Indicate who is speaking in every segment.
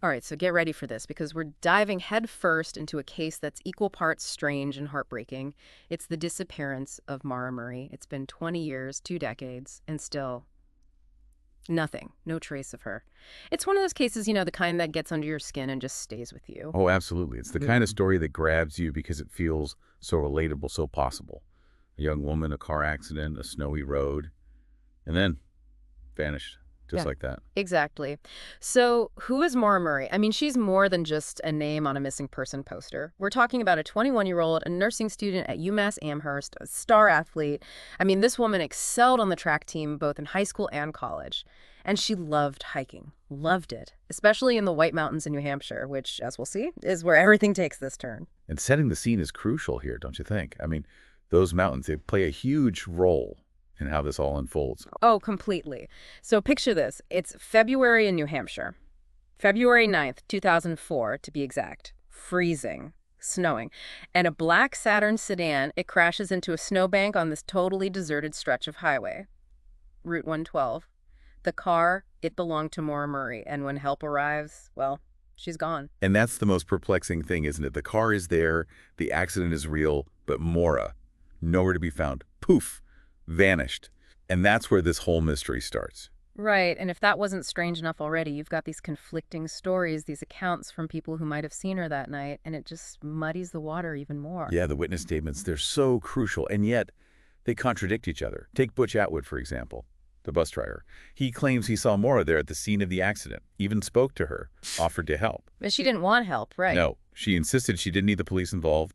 Speaker 1: All right, so get ready for this because we're diving headfirst into a case that's equal parts strange and heartbreaking. It's the disappearance of Maura Murray. It's been 20 years, 2 decades, and still nothing, no trace of her. It's one of those cases, the kind that gets under your skin and just stays with you.
Speaker 2: Oh, absolutely. It's the kind of
Speaker 1: Mm.
Speaker 2: story that grabs you because it feels so relatable, so possible. A young woman, a car accident, a snowy road, and then vanished, just
Speaker 1: Yeah,
Speaker 2: like that.
Speaker 1: exactly. So, who is Maura Murray? I mean, she's more than just a name on a missing person poster. We're talking about a 21-year-old, a nursing student at UMass Amherst, a star athlete. I mean, this woman excelled on the track team both in high school and college. And she loved hiking, loved it, especially in the White Mountains in New Hampshire, which, as we'll see, is where everything takes this turn.
Speaker 2: And setting the scene is crucial here, don't you think? I mean, those mountains, they play a huge role in how this all unfolds.
Speaker 1: Oh, completely. So picture this. It's February in New Hampshire. February 9th, 2004, to be exact. Freezing. Snowing. And a black Saturn sedan, it crashes into a snowbank on this totally deserted stretch of highway. Route 112. The car, it belonged to Maura Murray, and when help arrives, well, she's gone.
Speaker 2: And that's the most perplexing thing, isn't it? The car is there, the accident is real, but Maura, nowhere to be found. Poof, vanished. And that's where this whole mystery starts.
Speaker 1: Right, and if that wasn't strange enough already, you've got these conflicting stories, these accounts from people who might have seen her that night, and it just muddies the water even more.
Speaker 2: Yeah, the witness statements, they're so crucial, and yet they contradict each other. Take Butch Atwood, for example, the bus driver. He claims he saw Maura there at the scene of the accident, even spoke to her, offered to help.
Speaker 1: But she didn't want help, right?
Speaker 2: No, she insisted she didn't need the police involved,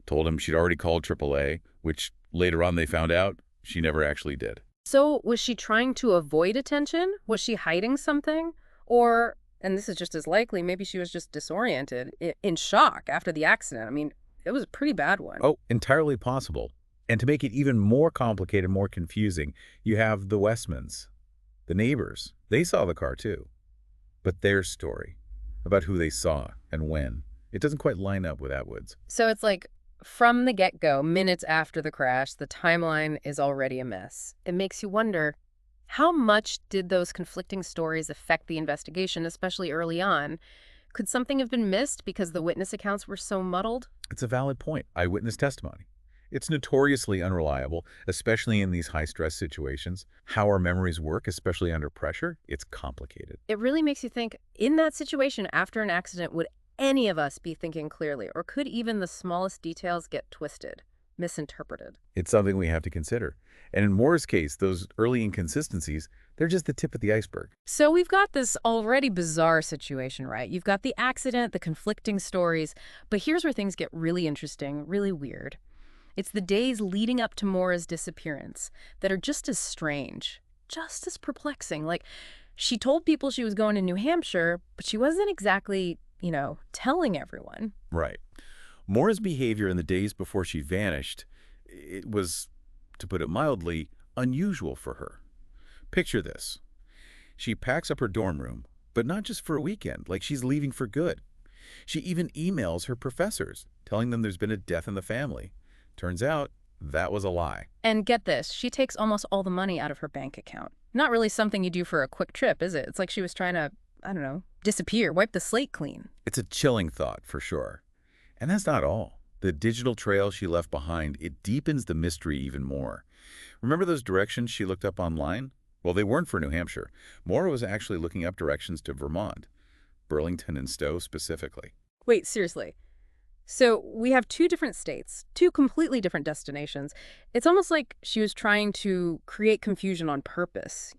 Speaker 2: told him she'd already called AAA, which later on they found out she never actually did.
Speaker 1: So was she trying to avoid attention? Was she hiding something? Or, and this is just as likely, maybe she was just disoriented, in shock after the accident. I mean, it was a pretty bad one.
Speaker 2: Oh, entirely possible. And to make it even more complicated, more confusing, you have the Westmans, the neighbors. They saw the car too. But their story about who they saw and when, it doesn't quite line up with Atwood's.
Speaker 1: So it's like from the get-go, minutes after the crash, the timeline is already a mess. It makes you wonder, how much did those conflicting stories affect the investigation, especially early on? Could something have been missed because the witness accounts were so muddled?
Speaker 2: It's a valid point. Eyewitness testimony. It's notoriously unreliable, especially in these high-stress situations. How our memories work, especially under pressure, it's complicated.
Speaker 1: It really makes you think, in that situation after an accident, would any of us be thinking clearly? Or could even the smallest details get twisted, misinterpreted?
Speaker 2: It's something we have to consider. And in Moore's case, those early inconsistencies, they're just the tip of the iceberg.
Speaker 1: So we've got this already bizarre situation, right? You've got the accident, the conflicting stories, but here's where things get really interesting, really weird. It's the days leading up to Maura's disappearance that are just as strange, just as perplexing. Like, she told people she was going to New Hampshire, but she wasn't exactly, telling everyone.
Speaker 2: Right. Moore's behavior in the days before she vanished, it was, to put it mildly, unusual for her. Picture this. She packs up her dorm room, but not just for a weekend, like she's leaving for good. She even emails her professors, telling them there's been a death in the family. Turns out, that was a lie.
Speaker 1: And get this, she takes almost all the money out of her bank account. Not really something you do for a quick trip, is it? It's like she was trying to, I don't know, disappear, wipe the slate clean.
Speaker 2: It's a chilling thought, for sure. And that's not all. The digital trail she left behind, it deepens the mystery even more. Remember those directions she looked up online? Well, they weren't for New Hampshire. Maura was actually looking up directions to Vermont, Burlington and Stowe specifically.
Speaker 1: Wait, seriously. So we have two different states, two completely different destinations. It's almost like she was trying to create confusion on purpose,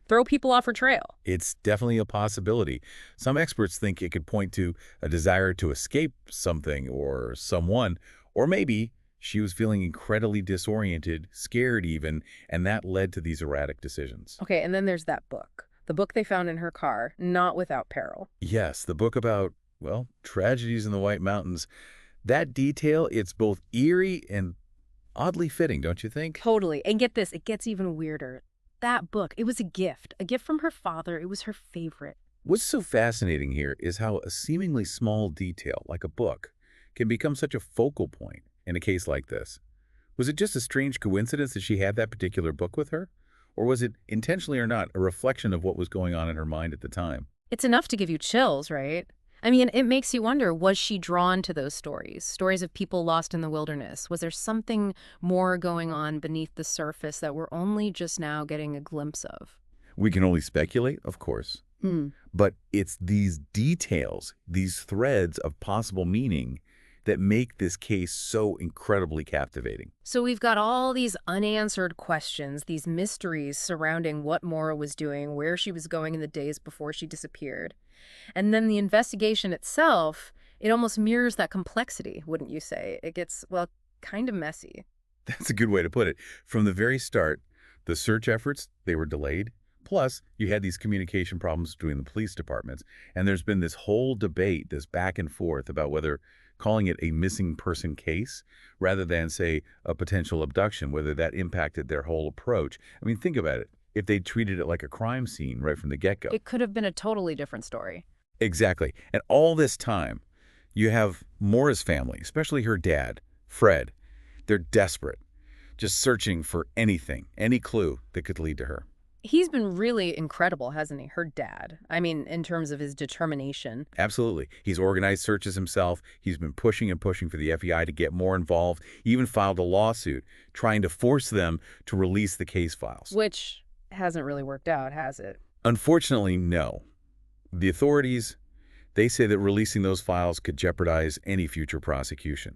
Speaker 1: throw people off her trail.
Speaker 2: It's definitely a possibility. Some experts think it could point to a desire to escape something or someone, or maybe she was feeling incredibly disoriented, scared even, and that led to these erratic decisions.
Speaker 1: Okay, and then there's that book. The book they found in her car, Not Without Peril.
Speaker 2: Yes, the book about, well, tragedies in the White Mountains. That detail, it's both eerie and oddly fitting, don't you think?
Speaker 1: Totally. And get this, it gets even weirder. That book, it was a gift from her father. It was her favorite.
Speaker 2: What's so fascinating here is how a seemingly small detail, like a book, can become such a focal point in a case like this. Was it just a strange coincidence that she had that particular book with her? Or was it, intentionally or not, a reflection of what was going on in her mind at the time?
Speaker 1: It's enough to give you chills, right? I mean, it makes you wonder, was she drawn to those stories? Stories of people lost in the wilderness? Was there something more going on beneath the surface that we're only just now getting a glimpse of?
Speaker 2: We can only speculate, of course,
Speaker 1: Hmm.
Speaker 2: but it's these details, these threads of possible meaning that make this case so incredibly captivating.
Speaker 1: So we've got all these unanswered questions, these mysteries surrounding what Maura was doing, where she was going in the days before she disappeared. And then the investigation itself, it almost mirrors that complexity, wouldn't you say? It gets, well, kind of messy.
Speaker 2: That's a good way to put it. From the very start, the search efforts, they were delayed. Plus, you had these communication problems between the police departments, and there's been this whole debate, this back and forth about whether calling it a missing person case rather than, say, a potential abduction, whether that impacted their whole approach. I mean, think about it. If they treated it like a crime scene right from the get-go.
Speaker 1: It could have been a totally different story.
Speaker 2: Exactly. And all this time, you have Maura's family, especially her dad, Fred. They're desperate, just searching for anything, any clue that could lead to her.
Speaker 1: He's been really incredible, hasn't he? Her dad. I mean, in terms of his determination.
Speaker 2: Absolutely. He's organized searches himself. He's been pushing and pushing for the FBI to get more involved. He even filed a lawsuit trying to force them to release the case files.
Speaker 1: Which hasn't really worked out, has it?
Speaker 2: Unfortunately, no. The authorities, they say that releasing those files could jeopardize any future prosecution.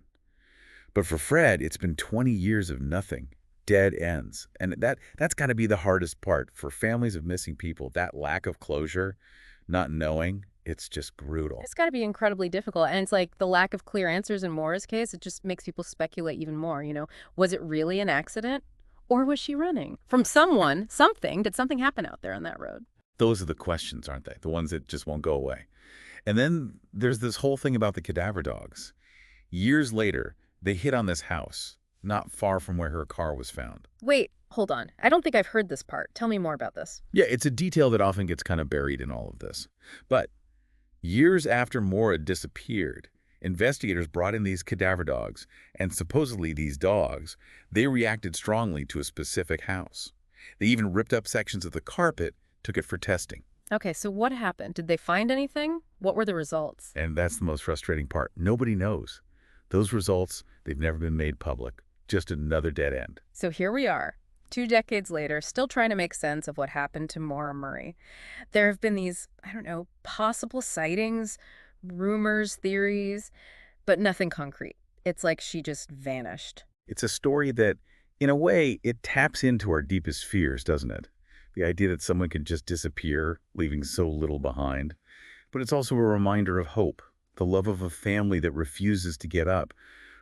Speaker 2: But for Fred, it's been 20 years of nothing, dead ends. And that's got to be the hardest part for families of missing people, that lack of closure, not knowing. It's just brutal.
Speaker 1: It's got to be incredibly difficult. And it's like the lack of clear answers in Maura's case, it just makes people speculate even more, you know? Was it really an accident? Or was she running? From someone, something, did something happen out there on that road?
Speaker 2: Those are the questions, aren't they? The ones that just won't go away. And then there's this whole thing about the cadaver dogs. Years later, they hit on this house, not far from where her car was found.
Speaker 1: Wait, hold on. I don't think I've heard this part. Tell me more about this.
Speaker 2: Yeah, it's a detail that often gets kind of buried in all of this. But years after Maura disappeared, investigators brought in these cadaver dogs, and supposedly these dogs, they reacted strongly to a specific house. They even ripped up sections of the carpet, took it for testing.
Speaker 1: Okay, so what happened? Did they find anything? What were the results?
Speaker 2: And that's the most frustrating part. Nobody knows. Those results, they've never been made public. Just another dead end.
Speaker 1: So here we are, 2 decades later, still trying to make sense of what happened to Maura Murray. There have been these, I don't know, possible sightings, rumors, theories, but nothing concrete. It's like she just vanished.
Speaker 2: It's a story that, in a way, it taps into our deepest fears, doesn't it? The idea that someone can just disappear, leaving so little behind. But it's also a reminder of hope, the love of a family that refuses to get up.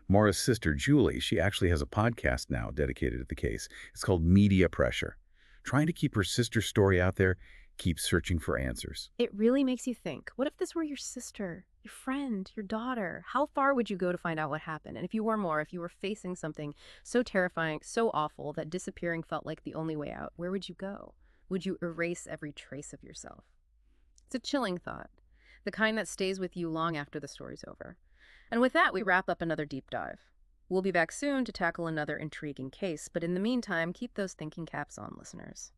Speaker 2: Maura's sister, Julie, she actually has a podcast now dedicated to the case. It's called Media Pressure. Trying to keep her sister's story out there, keep searching for answers.
Speaker 1: It really makes you think, what if this were your sister, your friend, your daughter? How far would you go to find out what happened? And if you were Maura, if you were facing something so terrifying, so awful, that disappearing felt like the only way out, where would you go? Would you erase every trace of yourself? It's a chilling thought, the kind that stays with you long after the story's over. And with that, we wrap up another deep dive. We'll be back soon to tackle another intriguing case, but in the meantime, keep those thinking caps on, listeners.